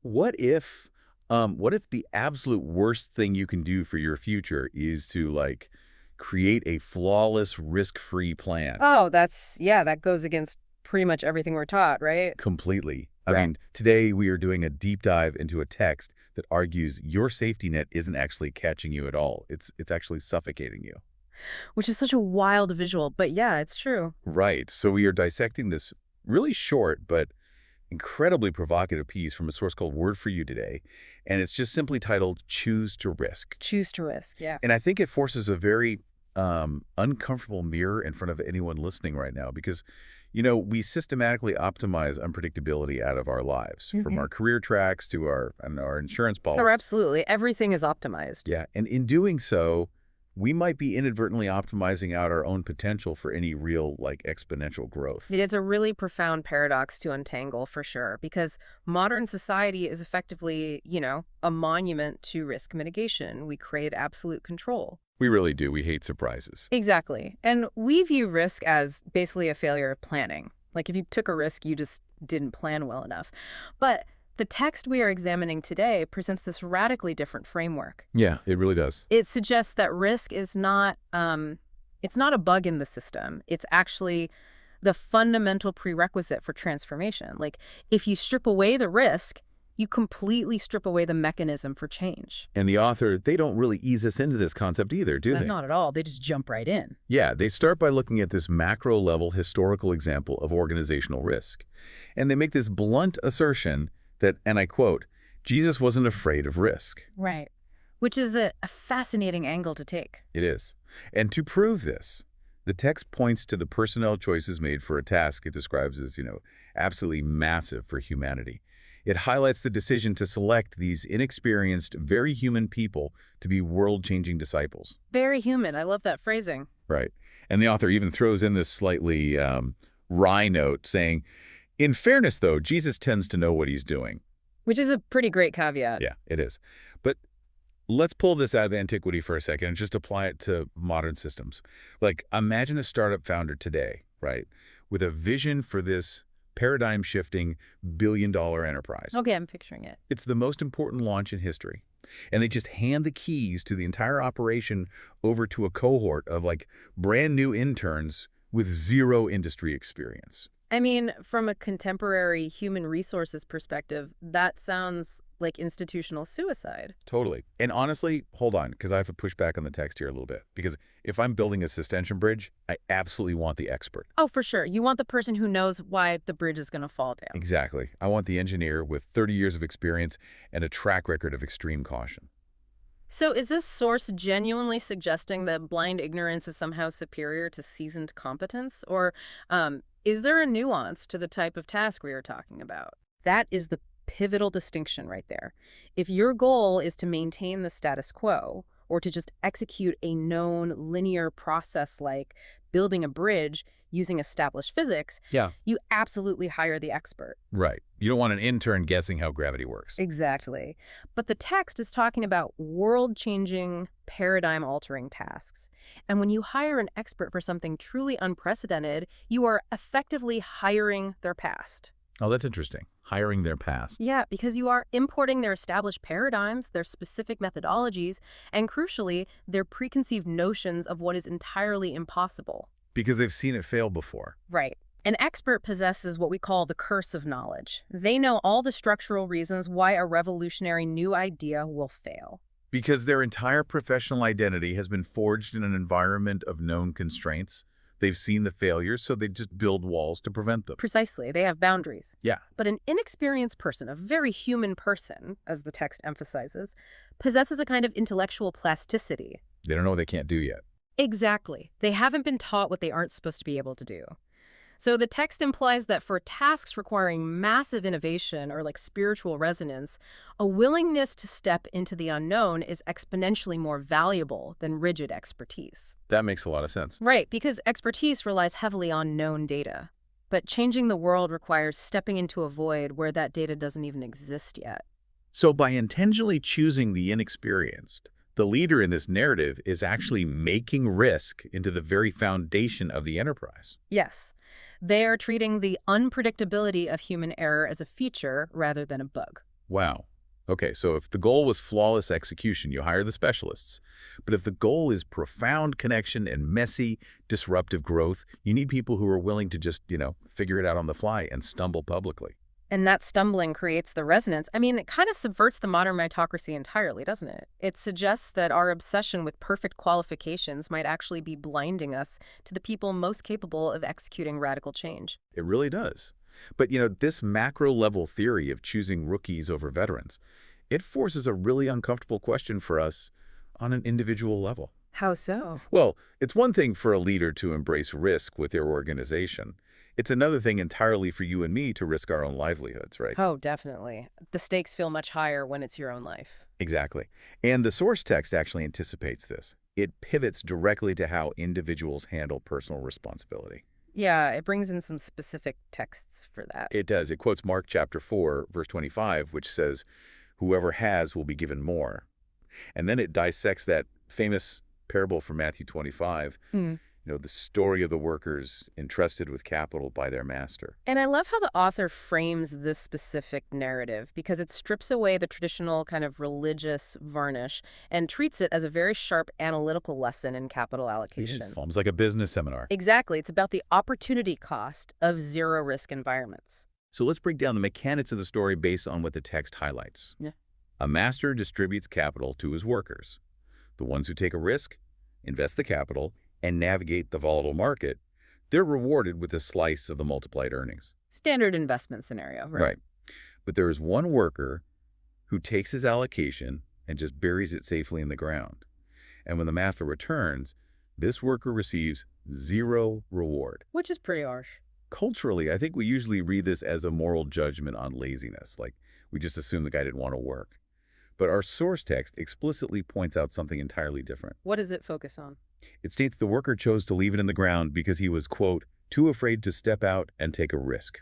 What if the absolute worst thing you can do for your future is to, like, create a flawless, risk-free plan? Oh, yeah, that goes against pretty much everything we're taught, right? Completely. I Right. mean, today we are doing a deep dive into a text that argues your safety net isn't actually catching you at all. It's actually suffocating you. Which is such a wild visual, but yeah, it's true. Right. So we are dissecting this really short but incredibly provocative piece from a source called Word for You today, and it's just simply titled Choose to Risk. Choose to risk, yeah. And I think it forces a very uncomfortable mirror in front of anyone listening right now because, we systematically optimize unpredictability out of our lives, from our career tracks to our, I don't know, our insurance Oh, policies. absolutely. Everything is optimized. Yeah, and in doing so, we might be inadvertently optimizing out our own potential for any real, like, exponential growth. It is a really profound paradox to untangle for sure, because modern society is effectively, a monument to risk mitigation. We crave absolute control. We really do. We hate surprises. Exactly. And we view risk as basically a failure of planning. Like if you took a risk, you just didn't plan well enough. But the text we are examining today presents this radically different framework. Yeah, it really does. It suggests that risk is not it's not a bug in the system. It's actually the fundamental prerequisite for transformation. Like if you strip away the risk, you completely strip away the mechanism for change. And the author, they don't really ease us into this concept either, do they? Not at all. They just jump right in. Yeah, they start by looking at this macro-level historical example of organizational risk. And they make this blunt assertion that, and I quote, Jesus wasn't afraid of risk. Right. Which is a fascinating angle to take. It is. And to prove this, the text points to the personnel choices made for a task it describes as, absolutely massive for humanity. It highlights the decision to select these inexperienced, very human people to be world-changing disciples. Very human. I love that phrasing. Right. And the author even throws in this slightly wry note saying, in fairness, though, Jesus tends to know what he's doing. Which is a pretty great caveat. Yeah, it is. But let's pull this out of antiquity for a second and just apply it to modern systems. Like, imagine a startup founder today, right, with a vision for this paradigm-shifting billion-dollar enterprise. Okay, I'm picturing it. It's the most important launch in history. And they just hand the keys to the entire operation over to a cohort of, like, brand new interns with zero industry experience. I mean, from a contemporary human resources perspective, that sounds like institutional suicide. Totally. And honestly, hold on, because I have to push back on the text here a little bit. Because if I'm building a suspension bridge, I absolutely want the expert. Oh, for sure. You want the person who knows why the bridge is going to fall down. Exactly. I want the engineer with 30 years of experience and a track record of extreme caution. So is this source genuinely suggesting that blind ignorance is somehow superior to seasoned competence? Or is there a nuance to the type of task we are talking about? That is the pivotal distinction right there. If your goal is to maintain the status quo or to just execute a known linear process like building a bridge using established physics, Yeah. you absolutely hire the expert. Right. You don't want an intern guessing how gravity works. Exactly. But the text is talking about world-changing, paradigm-altering tasks. And when you hire an expert for something truly unprecedented, you are effectively hiring their past. Oh, that's interesting. Hiring their past. Yeah, because you are importing their established paradigms, their specific methodologies, and crucially, their preconceived notions of what is entirely impossible. Because they've seen it fail before. Right. An expert possesses what we call the curse of knowledge. They know all the structural reasons why a revolutionary new idea will fail. Because their entire professional identity has been forged in an environment of known constraints. They've seen the failures, so they just build walls to prevent them. Precisely. They have boundaries. Yeah. But an inexperienced person, a very human person, as the text emphasizes, possesses a kind of intellectual plasticity. They don't know what they can't do yet. Exactly. They haven't been taught what they aren't supposed to be able to do. So the text implies that for tasks requiring massive innovation or like spiritual resonance, a willingness to step into the unknown is exponentially more valuable than rigid expertise. That makes a lot of sense. Right, because expertise relies heavily on known data. But changing the world requires stepping into a void where that data doesn't even exist yet. So by intentionally choosing the inexperienced, the leader in this narrative is actually making risk into the very foundation of the enterprise. Yes, they are treating the unpredictability of human error as a feature rather than a bug. Wow. Okay, so if the goal was flawless execution, you hire the specialists. But if the goal is profound connection and messy, disruptive growth, you need people who are willing to just, figure it out on the fly and stumble publicly. And that stumbling creates the resonance. I mean, it kind of subverts the modern meritocracy entirely, doesn't it? It suggests that our obsession with perfect qualifications might actually be blinding us to the people most capable of executing radical change. It really does. But, this macro-level theory of choosing rookies over veterans, it forces a really uncomfortable question for us on an individual level. How so? Well, it's one thing for a leader to embrace risk with their organization. It's another thing entirely for you and me to risk our own livelihoods, right? Oh, definitely. The stakes feel much higher when it's your own life. Exactly. And the source text actually anticipates this. It pivots directly to how individuals handle personal responsibility. Yeah, it brings in some specific texts for that. It does. It quotes Mark chapter 4, verse 25, which says, "Whoever has will be given more." And then it dissects that famous parable from Matthew 25, the story of the workers entrusted with capital by their master. And I love how the author frames this specific narrative because it strips away the traditional kind of religious varnish and treats it as a very sharp analytical lesson in capital allocation. It's almost like a business seminar. Exactly. It's about the opportunity cost of zero-risk environments. So let's break down the mechanics of the story based on what the text highlights. Yeah. A master distributes capital to his workers. The ones who take a risk, invest the capital, and navigate the volatile market, they're rewarded with a slice of the multiplied earnings. Standard investment scenario, right? Right. But there is one worker who takes his allocation and just buries it safely in the ground. And when the master returns, this worker receives zero reward. Which is pretty harsh. Culturally, I think we usually read this as a moral judgment on laziness, like we just assume the guy didn't want to work. But our source text explicitly points out something entirely different. What does it focus on? It states the worker chose to leave it in the ground because he was, quote, too afraid to step out and take a risk.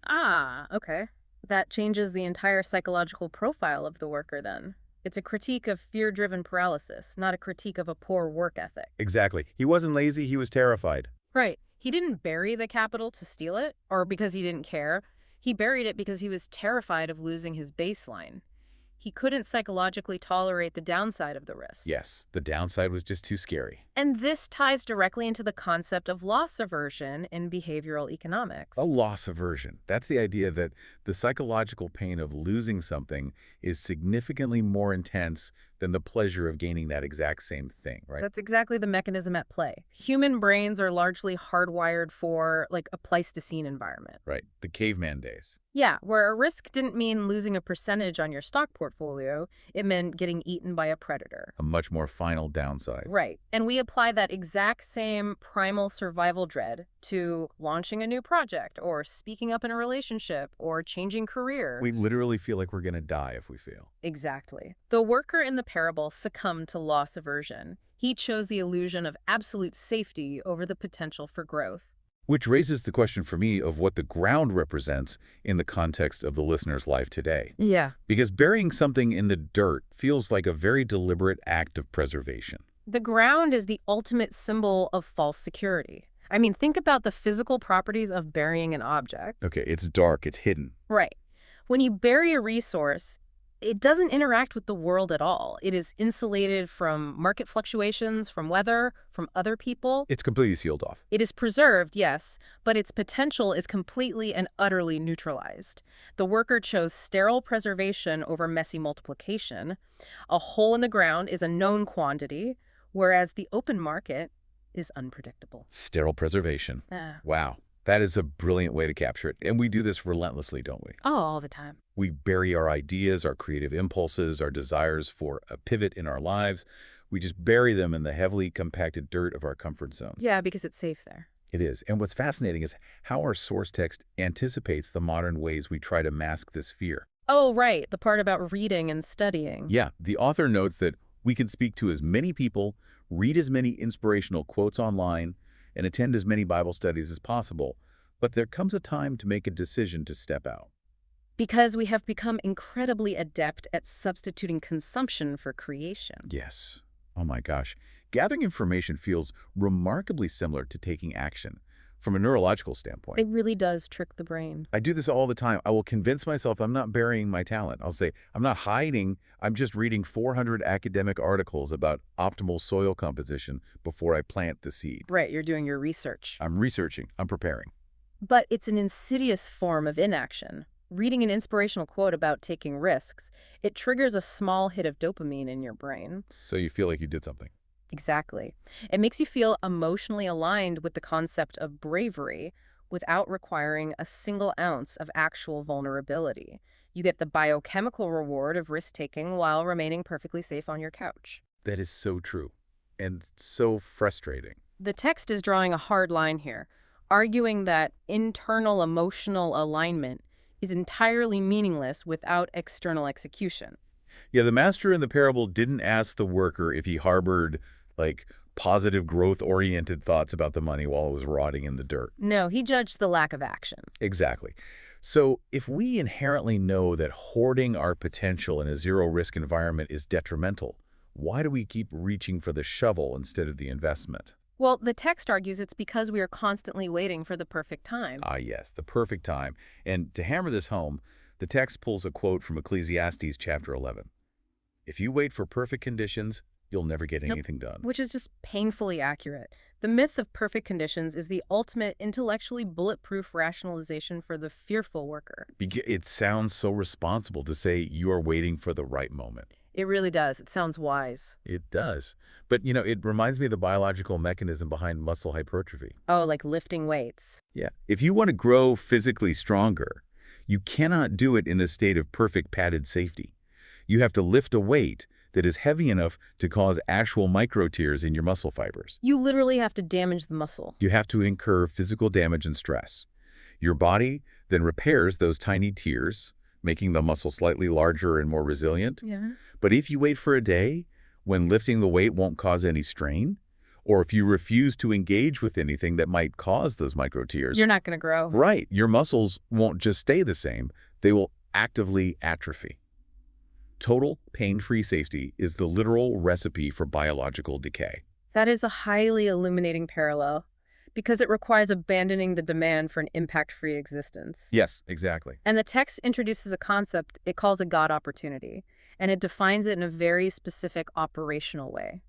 Ah, okay. That changes the entire psychological profile of the worker then. It's a critique of fear-driven paralysis, not a critique of a poor work ethic. Exactly. He wasn't lazy, he was terrified. Right. He didn't bury the capital to steal it, or because he didn't care. He buried it because he was terrified of losing his baseline. He couldn't psychologically tolerate the downside of the risk. Yes, the downside was just too scary. And this ties directly into the concept of loss aversion in behavioral economics. A loss aversion. That's the idea that the psychological pain of losing something is significantly more intense than the pleasure of gaining that exact same thing, right? That's exactly the mechanism at play. Human brains are largely hardwired for, like, a Pleistocene environment. Right, the caveman days. Yeah, where a risk didn't mean losing a percentage on your stock portfolio, it meant getting eaten by a predator. A much more final downside. Right. And we apply that exact same primal survival dread to launching a new project or speaking up in a relationship or changing careers. We literally feel like we're going to die if we fail. Exactly. The worker in the parable succumbed to loss aversion. He chose the illusion of absolute safety over the potential for growth. Which raises the question for me of what the ground represents in the context of the listener's life today. Yeah. Because burying something in the dirt feels like a very deliberate act of preservation. The ground is the ultimate symbol of false security. I mean, think about the physical properties of burying an object. Okay, it's dark, it's hidden. Right. When you bury a resource, it doesn't interact with the world at all. It is insulated from market fluctuations, from weather, from other people. It's completely sealed off. It is preserved, yes, but its potential is completely and utterly neutralized. The worker chose sterile preservation over messy multiplication. A hole in the ground is a known quantity, whereas the open market is unpredictable. Sterile preservation. Ah. Wow. That is a brilliant way to capture it. And we do this relentlessly, don't we? Oh, all the time. We bury our ideas, our creative impulses, our desires for a pivot in our lives. We just bury them in the heavily compacted dirt of our comfort zones. Yeah, because it's safe there. It is. And what's fascinating is how our source text anticipates the modern ways we try to mask this fear. Oh, right. The part about reading and studying. Yeah, the author notes that we can speak to as many people, read as many inspirational quotes online, and attend as many Bible studies as possible, but there comes a time to make a decision to step out. Because we have become incredibly adept at substituting consumption for creation. Yes. Oh my gosh. Gathering information feels remarkably similar to taking action. from a neurological standpoint. It really does trick the brain. I do this all the time. I will convince myself I'm not burying my talent. I'll say, I'm not hiding. I'm just reading 400 academic articles about optimal soil composition before I plant the seed. Right, you're doing your research. I'm researching. I'm preparing. But it's an insidious form of inaction. Reading an inspirational quote about taking risks, it triggers a small hit of dopamine in your brain. So you feel like you did something. Exactly. It makes you feel emotionally aligned with the concept of bravery without requiring a single ounce of actual vulnerability. You get the biochemical reward of risk-taking while remaining perfectly safe on your couch. That is so true and so frustrating. The text is drawing a hard line here, arguing that internal emotional alignment is entirely meaningless without external execution. Yeah, the master in the parable didn't ask the worker if he harbored, like, positive growth-oriented thoughts about the money while it was rotting in the dirt. No, he judged the lack of action. Exactly. So if we inherently know that hoarding our potential in a zero-risk environment is detrimental, why do we keep reaching for the shovel instead of the investment? Well, the text argues it's because we are constantly waiting for the perfect time. Ah, yes, the perfect time. And to hammer this home, the text pulls a quote from Ecclesiastes chapter 11. If you wait for perfect conditions, you'll never get anything done. Which is just painfully accurate. The myth of perfect conditions is the ultimate intellectually bulletproof rationalization for the fearful worker. It sounds so responsible to say you are waiting for the right moment. It really does. It sounds wise. It does. But, it reminds me of the biological mechanism behind muscle hypertrophy. Oh, like lifting weights. Yeah. If you want to grow physically stronger, you cannot do it in a state of perfect padded safety. You have to lift a weight that is heavy enough to cause actual micro tears in your muscle fibers. You literally have to damage the muscle. You have to incur physical damage and stress. Your body then repairs those tiny tears, making the muscle slightly larger and more resilient. Yeah. But if you wait for a day when lifting the weight won't cause any strain, or if you refuse to engage with anything that might cause those micro tears, You're not going to grow. right, your muscles won't just stay the same, they will actively atrophy. Total pain-free safety is the literal recipe for biological decay. That is a highly illuminating parallel because it requires abandoning the demand for an impact-free existence. Yes, exactly. And the text introduces a concept it calls a God opportunity, and it defines it in a very specific operational way.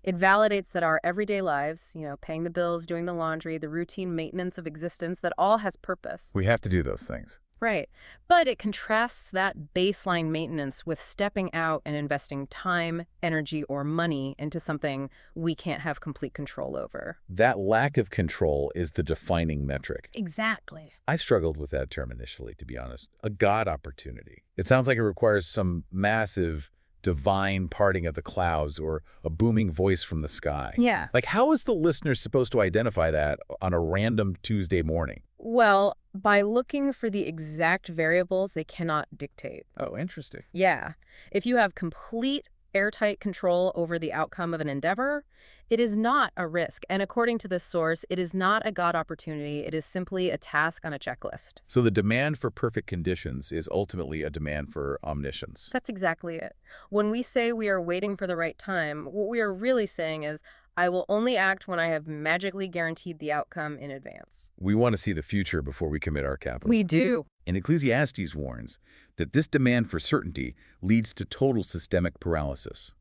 It validates that our everyday lives, paying the bills, doing the laundry, the routine maintenance of existence, that all has purpose. We have to do those things. Right. But it contrasts that baseline maintenance with stepping out and investing time, energy, or money into something we can't have complete control over. That lack of control is the defining metric. Exactly. I struggled with that term initially, to be honest. A God opportunity. It sounds like it requires some massive divine parting of the clouds or a booming voice from the sky. Yeah. Like, how is the listener supposed to identify that on a random Tuesday morning? Well, by looking for the exact variables they cannot dictate. Oh, interesting. Yeah. If you have complete airtight control over the outcome of an endeavor, it is not a risk. And according to this source, it is not a God opportunity. It is simply a task on a checklist. So the demand for perfect conditions is ultimately a demand for omniscience. That's exactly it. When we say we are waiting for the right time, what we are really saying is, I will only act when I have magically guaranteed the outcome in advance. We want to see the future before we commit our capital. We do. And Ecclesiastes warns that this demand for certainty leads to total systemic paralysis.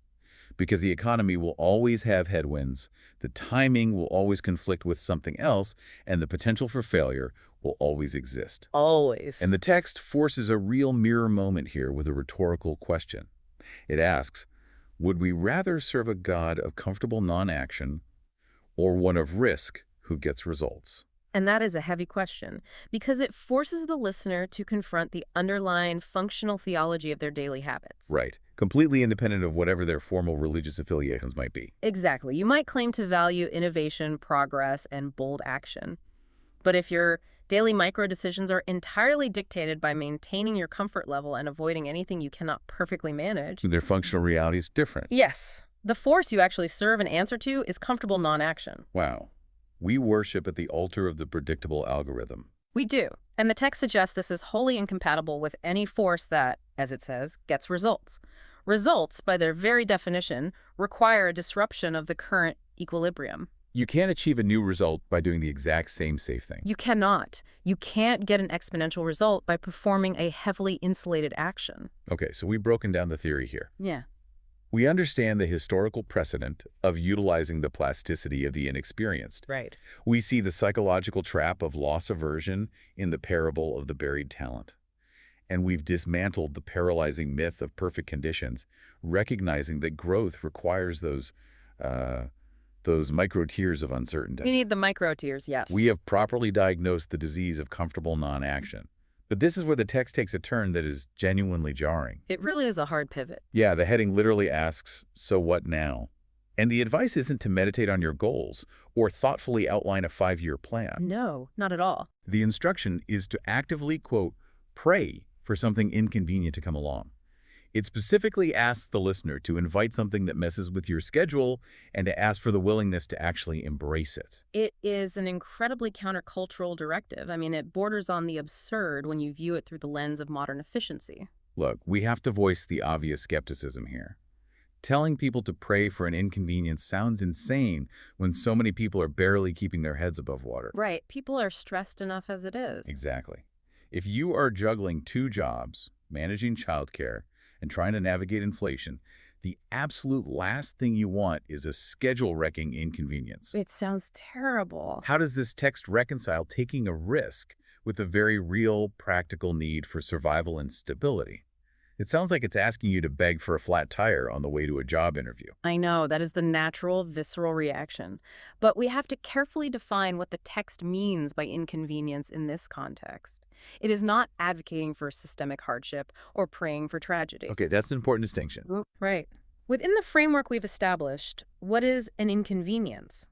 Because the economy will always have headwinds, the timing will always conflict with something else, and the potential for failure will always exist. Always. And the text forces a real mirror moment here with a rhetorical question. It asks, would we rather serve a God of comfortable non-action or one of risk who gets results? And that is a heavy question, because it forces the listener to confront the underlying functional theology of their daily habits. Right. Completely independent of whatever their formal religious affiliations might be. Exactly. You might claim to value innovation, progress, and bold action. But if your daily micro-decisions are entirely dictated by maintaining your comfort level and avoiding anything you cannot perfectly manage, Their functional reality is different. yes, the force you actually serve and answer to is comfortable non-action. Wow. We worship at the altar of the predictable algorithm. We do. And the text suggests this is wholly incompatible with any force that, as it says, gets results. Results, by their very definition, require a disruption of the current equilibrium. You can't achieve a new result by doing the exact same safe thing. You cannot. You can't get an exponential result by performing a heavily insulated action. Okay, so we've broken down the theory here. Yeah. We understand the historical precedent of utilizing the plasticity of the inexperienced. Right. We see the psychological trap of loss aversion in the parable of the buried talent. And we've dismantled the paralyzing myth of perfect conditions, recognizing that growth requires those micro tears of We uncertainty. need the micro tears, yes. We have properly diagnosed the disease of comfortable non-action. But this is where the text takes a turn that is genuinely jarring. It really is a hard pivot. Yeah, the heading literally asks, so what now? And the advice isn't to meditate on your goals or thoughtfully outline a 5-year plan. No, not at all. The instruction is to actively, quote, pray for something inconvenient to come along. It specifically asks the listener to invite something that messes with your schedule and to ask for the willingness to actually embrace it. It is an incredibly countercultural directive. I mean, it borders on the absurd when you view it through the lens of modern efficiency. Look, we have to voice the obvious skepticism here. Telling people to pray for an inconvenience sounds insane when so many people are barely keeping their heads above water. Right. People are stressed enough as it is. Exactly. If you are juggling 2 jobs, managing childcare, and trying to navigate inflation, the absolute last thing you want is a schedule-wrecking inconvenience. It sounds terrible. How does this text reconcile taking a risk with a very real, practical need for survival and stability? It sounds like it's asking you to beg for a flat tire on the way to a job interview. I know, that is the natural, visceral reaction. But we have to carefully define what the text means by inconvenience in this context. It is not advocating for systemic hardship or praying for tragedy. Okay, that's an important distinction. Right. Within the framework we've established, what is an inconvenience?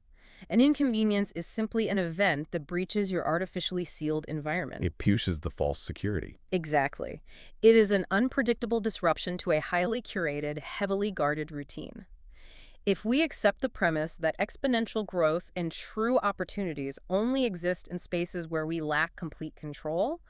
An inconvenience is simply an event that breaches your artificially sealed environment. It pushes the false security. Exactly. It is an unpredictable disruption to a highly curated, heavily guarded routine. If we accept the premise that exponential growth and true opportunities only exist in spaces where we lack complete control,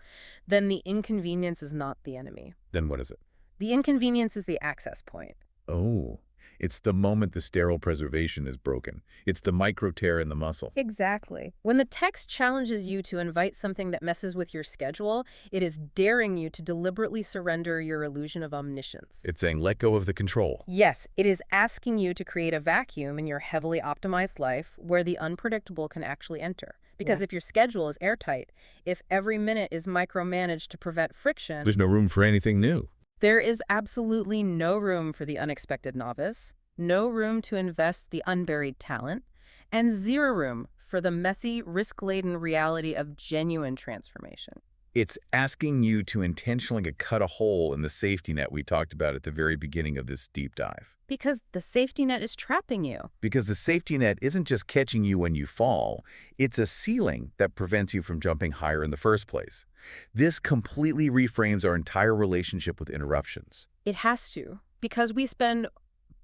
then the inconvenience is not the enemy. Then what is it? The inconvenience is the access point. Oh, it's the moment the sterile preservation is broken. It's the micro tear in the muscle. Exactly. When the text challenges you to invite something that messes with your schedule, it is daring you to deliberately surrender your illusion of omniscience. It's saying let go of the control. Yes, it is asking you to create a vacuum in your heavily optimized life where the unpredictable can actually enter. Because if your schedule is airtight, if every minute is micromanaged to prevent friction, There's no room for anything new. there is absolutely no room for the unexpected novice, no room to invest the unburied talent, and zero room for the messy, risk-laden reality of genuine transformation. It's asking you to intentionally cut a hole in the safety net we talked about at the very beginning of this deep dive. Because the safety net is trapping you. Because the safety net isn't just catching you when you fall, it's a ceiling that prevents you from jumping higher in the first place. This completely reframes our entire relationship with interruptions. It has to, because we spend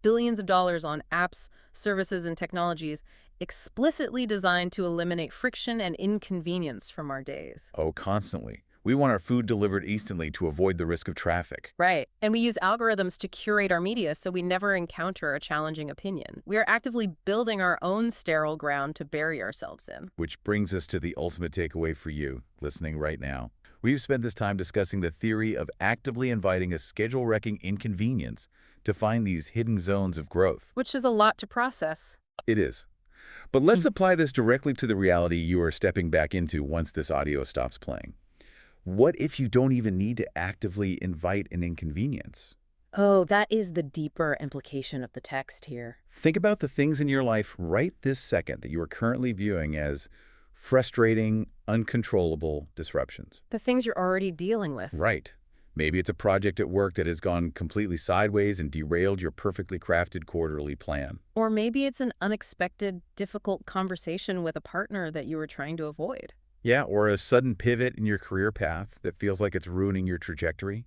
billions of dollars on apps, services, and technologies explicitly designed to eliminate friction and inconvenience from our days. Oh, constantly. We want our food delivered instantly to avoid the risk of traffic. Right. And we use algorithms to curate our media so we never encounter a challenging opinion. We are actively building our own sterile ground to bury ourselves in. Which brings us to the ultimate takeaway for you, listening right now. We've spent this time discussing the theory of actively inviting a schedule-wrecking inconvenience to find these hidden zones of growth. Which is a lot to process. It is. But let's apply this directly to the reality you are stepping back into once this audio stops playing. What if you don't even need to actively invite an inconvenience? Oh, that is the deeper implication of the text here. Think about the things in your life right this second that you are currently viewing as frustrating, uncontrollable disruptions. The things you're already dealing with. Right. Maybe it's a project at work that has gone completely sideways and derailed your perfectly crafted quarterly plan. Or maybe it's an unexpected, difficult conversation with a partner that you were trying to avoid. Yeah, or a sudden pivot in your career path that feels like it's ruining your trajectory.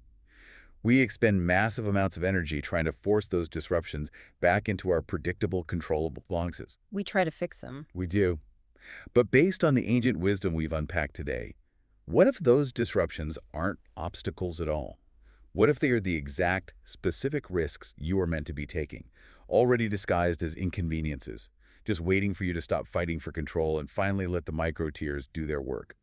We expend massive amounts of energy trying to force those disruptions back into our predictable, controllable boxes. We try to fix them. We do. But based on the ancient wisdom we've unpacked today, what if those disruptions aren't obstacles at all? What if they are the exact, specific risks you are meant to be taking, already disguised as inconveniences, just waiting for you to stop fighting for control and finally let the micro tears do their work.